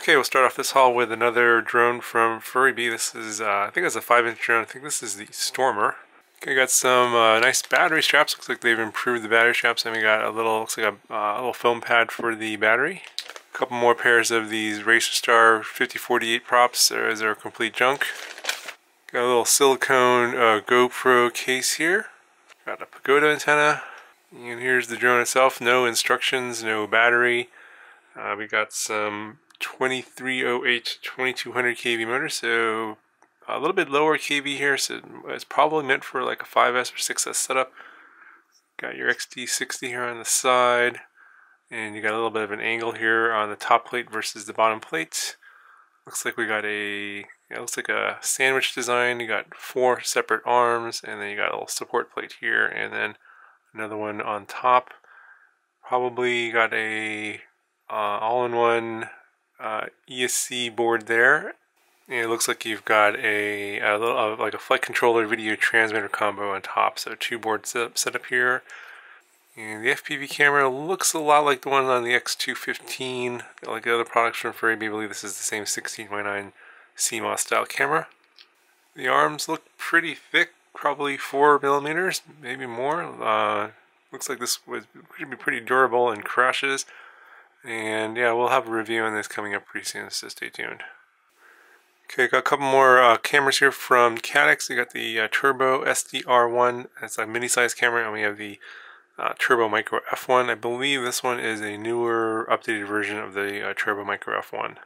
Okay, we'll start off this haul with another drone from Furry-Bee. This is, I think it's a 5-inch drone. I think this is the Stormer. Okay, got some nice battery straps. Looks like they've improved the battery straps, and we got a little, looks like a little foam pad for the battery. A couple more pairs of these Racer Star 5048 props. Those are complete junk. Got a little silicone GoPro case here. Got a pagoda antenna. And here's the drone itself. No instructions, no battery. We got some 2308 2200 kV motor, so a little bit lower kV here, so it's probably meant for like a 5S or 6S setup. Got your XT60 here on the side, and you got a little bit of an angle here on the top plate versus the bottom plate. Looks like we got it looks like a sandwich design. You got 4 separate arms, and then you got a little support plate here, and then another one on top. Probably got a all-in-one ESC board there, and it looks like you've got a little like a flight controller video transmitter combo on top, so 2 boards set up here. And the FPV camera looks a lot like the one on the X215, like the other products from Furry-Bee. I believe this is the same 16x9 CMOS style camera. The arms look pretty thick, probably 4mm, maybe more. Looks like this would be pretty durable and crashes. And yeah, we'll have a review on this coming up pretty soon, so stay tuned. Okay, got a couple more cameras here from Caddx. We got the Turbo SDR1, that's a mini-size camera, and we have the Turbo Micro F1. I believe this one is a newer, updated version of the Turbo Micro F1.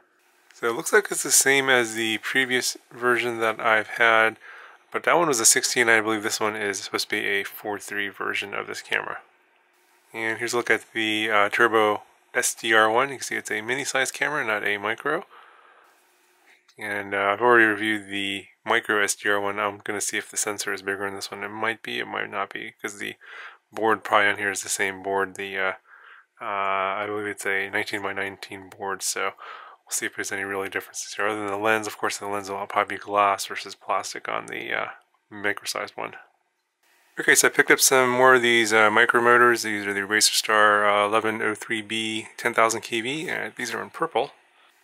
So it looks like it's the same as the previous version that I've had, but that one was a 16, I believe this one is supposed to be a 4.3 version of this camera. And here's a look at the Turbo SDR1. You can see it's a mini-size camera, not a micro. And I've already reviewed the micro SDR1. I'm going to see if the sensor is bigger in this one. It might be, it might not be, because the board probably on here is the same board. I believe it's a 19x19 board, so we'll see if there's any really differences here. Other than the lens, of course, the lens will probably be glass versus plastic on the micro-sized one. Okay, so I picked up some more of these micro motors. These are the Racer Star 1103B 10,000 kV, and these are in purple.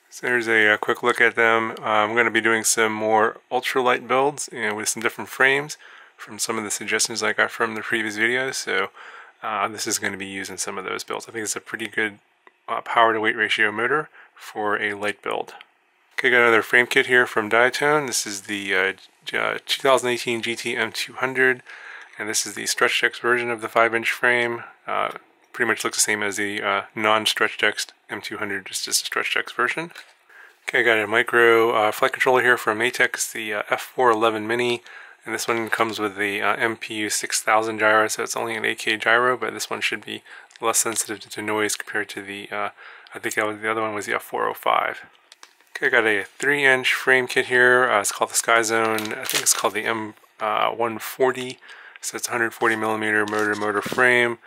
So here's a quick look at them. I'm going to be doing some more ultralight builds and with some different frames from some of the suggestions I got from the previous videos. So this is going to be used in some of those builds. I think it's a pretty good power to weight ratio motor for a light build. Okay, got another frame kit here from Diatone. This is the 2018 GT M200. And this is the StretchDex version of the 5-inch frame. Pretty much looks the same as the non-StretchDex M200, just a StretchDex version. Okay, I got a micro flight controller here from Matex, the F411 Mini. And this one comes with the MPU 6000 gyro, so it's only an 8K gyro, but this one should be less sensitive to noise compared to the, I think the other one was the F405. Okay, I got a 3-inch frame kit here. It's called the Sky Zone. I think it's called the M140. So it's 140mm motor frame,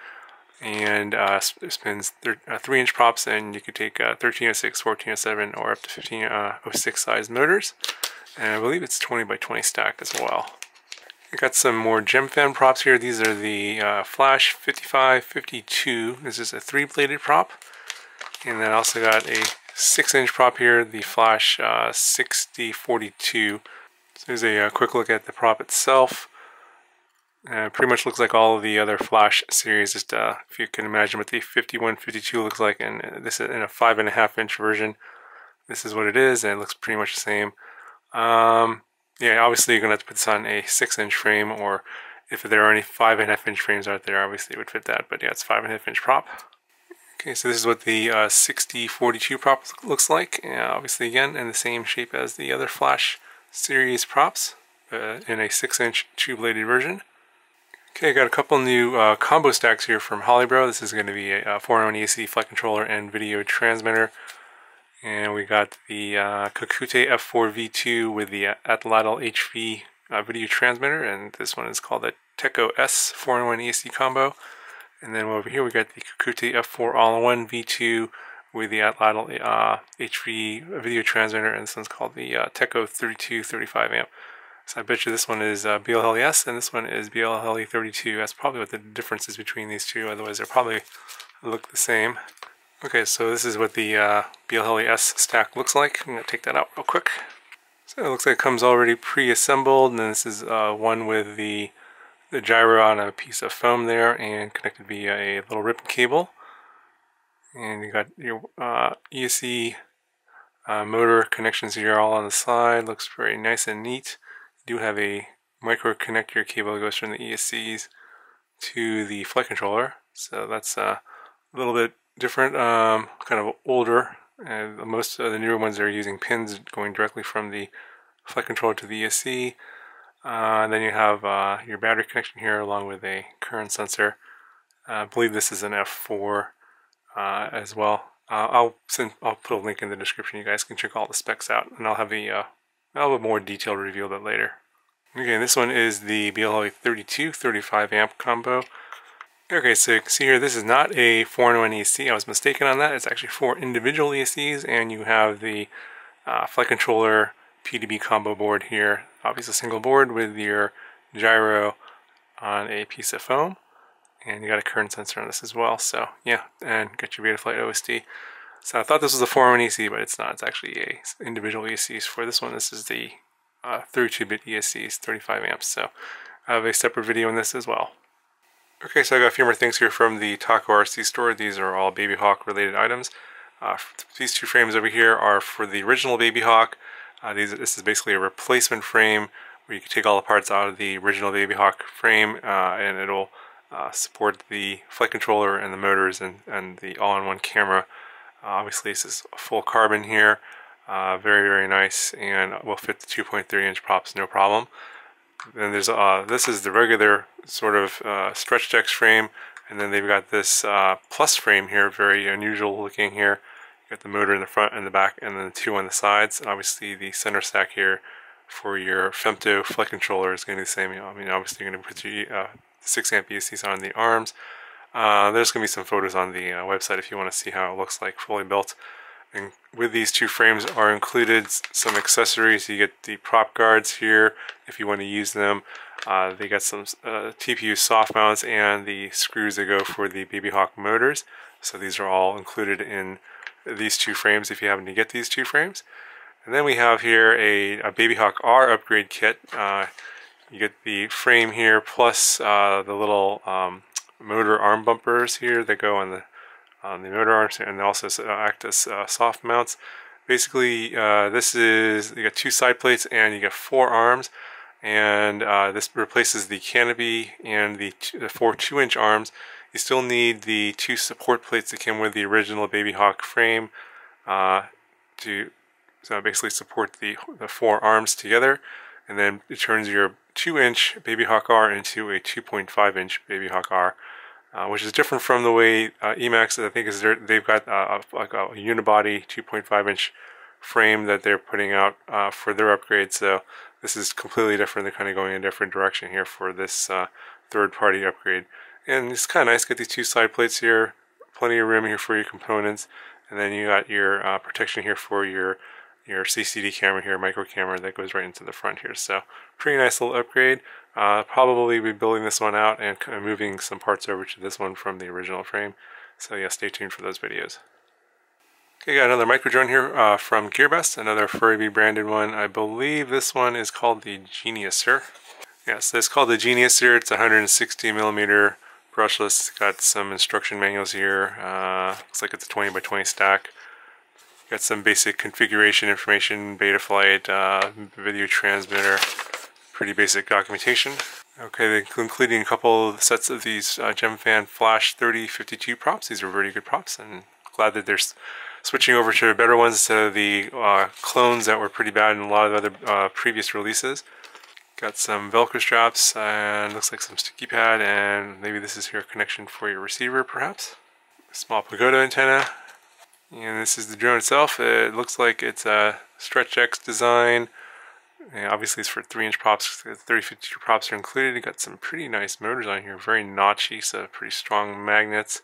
and it spins 3-inch props, and you could take 1306, 1407, or up to 1506 size motors. And I believe it's 20x20 stacked as well. I got some more gem fan props here. These are the Flash 5552. This is a 3-bladed prop. And then I also got a 6-inch prop here, the Flash 6042. So here's a quick look at the prop itself. Pretty much looks like all of the other Flash series, just if you can imagine what the 5152 looks like, and this is in a 5.5-inch version. This is what it is, and it looks pretty much the same. Yeah, obviously you're going to have to put this on a 6-inch frame, or if there are any 5.5-inch frames out there, obviously it would fit that, but yeah, it's 5.5-inch prop. Okay, so this is what the 6042 prop looks like, obviously again in the same shape as the other Flash series props, in a 6-inch 2-bladed version. Okay, I got a couple new combo stacks here from Hollybro. This is going to be a 4-in-1 ESC flight controller and video transmitter. And we got the Kakute F4V2 with the Atlatl HV video transmitter. And this one is called the Teco S 4-in-1 ESC combo. And then over here we got the Kakute F4 All-in-1 V2 with the Atlatl HV video transmitter. And this one's called the Teco 3235 amp. So I bet you this one is BLHeli-S and this one is BLHeli-32. That's probably what the difference is between these two, otherwise they probably look the same. Okay, so this is what the BLHeli-S stack looks like. I'm going to take that out real quick. So it looks like it comes already pre-assembled, and then this is one with the gyro on a piece of foam there and connected via a little ribbon cable. And you got your ESC motor connections here all on the side. Looks very nice and neat. You do have a micro connector cable that goes from the ESCs to the flight controller, so that's a little bit different, kind of older. And most of the newer ones are using pins going directly from the flight controller to the ESC. And then you have your battery connection here along with a current sensor. I believe this is an F4 as well. I'll put a link in the description. You guys can check all the specs out, and I'll have a more detailed review of that later. Okay, this one is the BLHeli 32 35 amp combo. Okay, so you can see here, this is not a 4-in-1 ESC. I was mistaken on that. It's actually 4 individual ESCs, and you have the flight controller PDB combo board here. Obviously a single board with your gyro on a piece of foam, and you got a current sensor on this as well. So yeah, and got your Betaflight OSD. So I thought this was a 4-in-1 ESC, but it's not. It's actually a individual ESCs for this one. This is the 32-bit ESCs, 35 amps. So I have a separate video on this as well. Okay, so I got a few more things here from the Taco RC store. These are all Babyhawk related items. These two frames over here are for the original Babyhawk. This is basically a replacement frame where you can take all the parts out of the original Babyhawk frame, and it'll support the flight controller and the motors and the all-in-one camera. Obviously this is full carbon here, very, very nice, and will fit the 2.3-inch props no problem. Then there's this is the regular sort of stretch decks frame, and then they've got this plus frame here, very unusual looking here. You got the motor in the front and the back, and then the two on the sides. And obviously the center stack here for your femto flight controller is going to be the same. I mean, obviously you're going to put your 6 amp ESCs on the arms. There's going to be some photos on the website if you want to see how it looks like fully built. And with these two frames are included some accessories. You get the prop guards here if you want to use them. They got some TPU soft mounts and the screws that go for the Babyhawk motors. So these are all included in these two frames if you happen to get these two frames. And then we have here a Babyhawk-R upgrade kit. You get the frame here plus the little motor arm bumpers here that go on the motor arms, and they also act as soft mounts. Basically, this is, you got 2 side plates and you got 4 arms, and this replaces the canopy and the 4 2-inch arms. You still need the 2 support plates that came with the original Babyhawk frame to basically support the 4 arms together, and then it turns your 2-inch Babyhawk-R into a 2.5-inch Babyhawk-R. Which is different from the way Emax, I think, is they've got like a unibody 2.5-inch frame that they're putting out for their upgrade. So this is completely different. They're kind of going in a different direction here for this third-party upgrade. And it's kind of nice. Got these 2 side plates here, plenty of room here for your components, and then you got your protection here for your CCD camera here, micro camera that goes right into the front here. So pretty nice little upgrade. Probably be building this one out and kind of moving some parts over to this one from the original frame. So yeah, stay tuned for those videos. Okay, got another micro drone here from Gearbest, another Furby branded one. I believe this one is called the Geniuser. Yes, it's called the Geniuser. It's 160mm brushless. It's got some instruction manuals here. Looks like it's a 20 by 20 stack. Got some basic configuration information, Betaflight, video transmitter, pretty basic documentation. Okay, including a couple of sets of these GemFan Flash 3052 props. These are very good props, and glad that they're switching over to better ones instead of the clones that were pretty bad in a lot of other previous releases. Got some Velcro straps, and looks like some sticky pad, and maybe this is your connection for your receiver, perhaps. Small pagoda antenna. And this is the drone itself. It looks like it's a Stretch X design. And obviously it's for 3-inch props. 3052 props are included. You got some pretty nice motors on here, very notchy, so pretty strong magnets.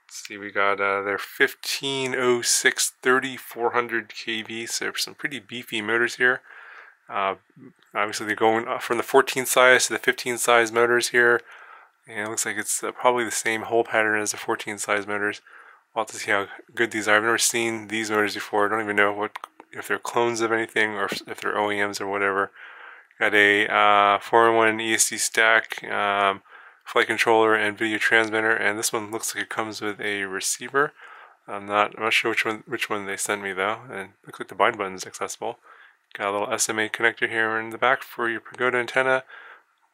Let's see, we got their 1506 3400 kV, so some pretty beefy motors here. Obviously they're going from the 14 size to the 15 size motors here, and it looks like it's probably the same hole pattern as the 14 size motors. We'll have to see how good these are. I've never seen these motors before. I don't even know if they're clones of anything or if they're OEMs or whatever. Got a 4-in-1 ESC stack, flight controller, and video transmitter, and this one looks like it comes with a receiver. I'm not sure which one they sent me though, and looks like the bind button is accessible. Got a little SMA connector here in the back for your pagoda antenna,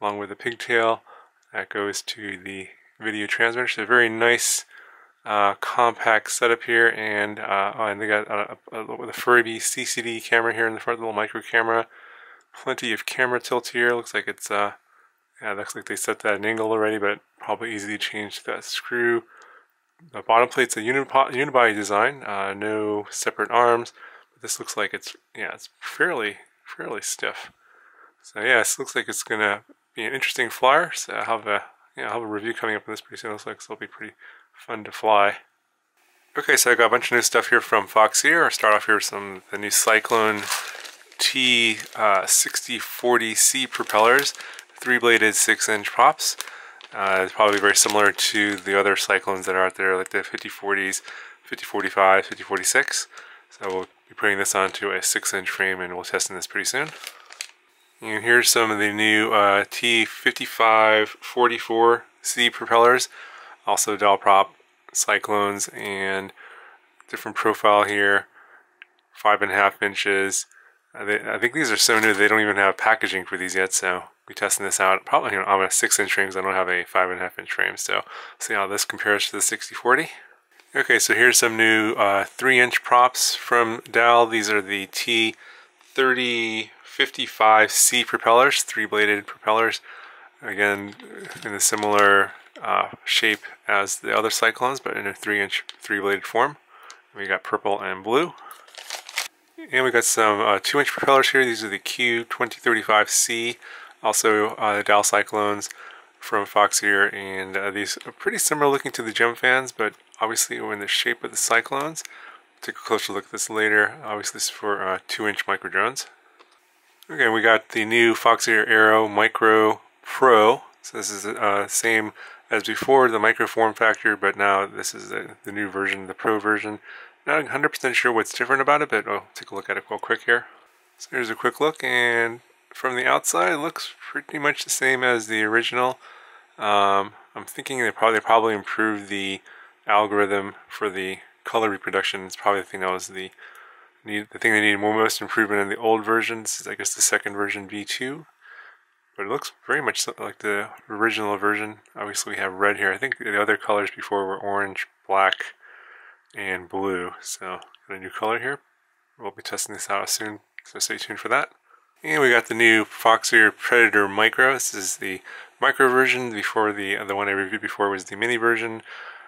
along with a pigtail that goes to the video transmitter. So a very nice compact setup here, and they got with a Furby CCD camera here in the front, little micro camera. Plenty of camera tilt here. Looks like it's looks like they set that at an angle already, but probably easily change that screw. The bottom plate's a unibody design, no separate arms. But this looks like it's fairly stiff. So yeah, this looks like it's gonna be an interesting flyer. So I'll have a review coming up on this pretty soon. Looks like it'll be pretty fun to fly. Okay, so I got a bunch of new stuff here from Foxier. I'll start off here with the new Cyclone T6040C propellers, 3-bladed 6-inch props. It's probably very similar to the other Cyclones that are out there, like the 5040s, 5045, 5046. So we'll be putting this onto a 6-inch frame, and we'll test this pretty soon. And here's some of the new T5544C propellers, also dowel prop Cyclones, and different profile here, 5.5 inches. I think these are so new they don't even have packaging for these yet, so we'll be testing this out probably on a 6-inch frame because I don't have a 5.5-inch frame. So see how this compares to the 6040. Okay, so here's some new 3-inch props from Dowel. These are the T3055C propellers, 3-bladed propellers. Again, in a similar shape as the other Cyclones, but in a 3-inch 3-bladed form. We got purple and blue. And we got some 2-inch propellers here. These are the Q2035C, also the Dowel Cyclones from Foxier, and these are pretty similar looking to the Gem fans, but obviously in the shape of the Cyclones. Take a closer look at this later. Obviously this is for 2-inch micro drones. Okay, we got the new Foxier Aero Micro Pro. So this is the same as before, the micro form factor, but now this is the new version, the Pro version. Not 100% sure what's different about it, but I'll take a look at it real quick here. So here's a quick look, and from the outside it looks pretty much the same as the original. I'm thinking they probably improved the algorithm for the color reproduction. It's probably the thing that was the thing they needed most improvement in the old version. This is, I guess, the second version V2. But it looks very much like the original version. Obviously we have red here. I think the other colors before were orange, black, and blue. So got a new color here. We'll be testing this out soon, so stay tuned for that. And we got the new Foxier Predator Micro. This is the micro version. Before the one I reviewed before was the mini version.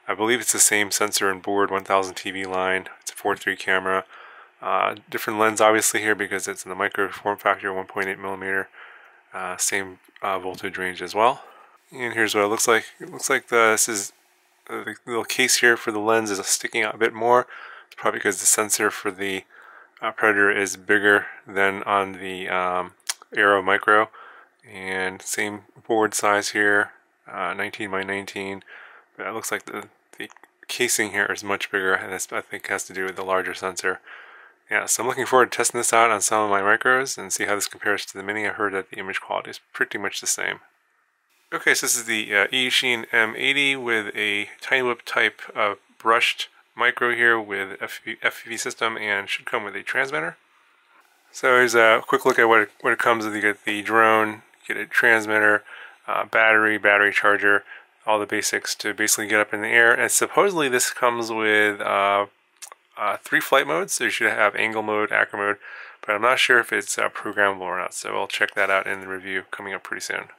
I believe it's the same sensor and board, 1000 TV line. It's a 4.3 camera. Different lens obviously here because it's in the micro form factor, 1.8 millimeter. Same voltage range as well. And here's what it looks like. It looks like this is the little case here for the lens is sticking out a bit more. It's probably because the sensor for the Predator is bigger than on the Aero Micro. And same board size here, 19 by 19. But it looks like the casing here is much bigger, and this I think has to do with the larger sensor. Yeah, so I'm looking forward to testing this out on some of my micros and see how this compares to the mini. I heard that the image quality is pretty much the same. Okay, so this is the eSheen M80 with a Tiny Whip type of brushed micro here with FPV system, and should come with a transmitter. So here's a quick look at what it comes with. You get the drone, you get a transmitter, battery charger, all the basics to basically get up in the air. And supposedly this comes with 3 flight modes, so you should have angle mode, acro mode, but I'm not sure if it's programmable or not, so we'll check that out in the review coming up pretty soon.